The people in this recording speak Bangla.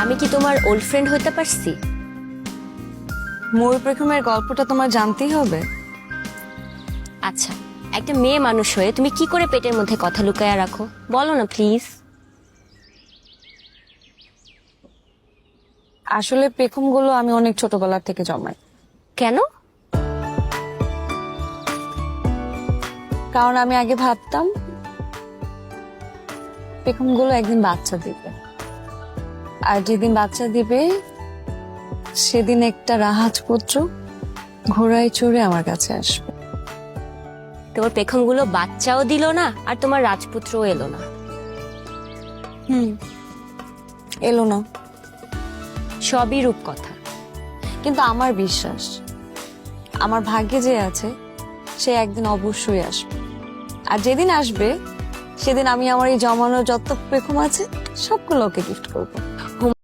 আমি কি তোমার ওল্ড ফ্রেন্ড হইতে পারছি? ময়ূর পেখমের গল্পটা তোমার জানতেই হবে। আচ্ছা, একটা মেয়ে মানুষ হয়ে তুমি কি করে পেটের মধ্যে কথা লুকায়া রাখো, বলো না প্লিজ। আসলে পেখমগুলো আমি অনেক ছোটবেলার থেকে জমাই। কেন? কারণ আমি আগে ভাবতাম পেখমগুলো একদিন বাচ্চা দিবে, আর যেদিন বাচ্চা দিবে সেদিন একটা রাজপুত্র ঘোড়ায় চড়ে আমার কাছে আসবে। তোমার পেখমগুলো বাচ্চাও দিল না, আর তোমার রাজপুত্রও এলো না। এলো না, সবই রূপ কথা। কিন্তু আমার বিশ্বাস আমার ভাগ্যে যে আছে সে একদিন অবশ্যই আসবে। আর যেদিন আসবে সেদিন আমি আমার এই জমানো যত পেখম আছে সবগুলো ওকে গিফট করবো।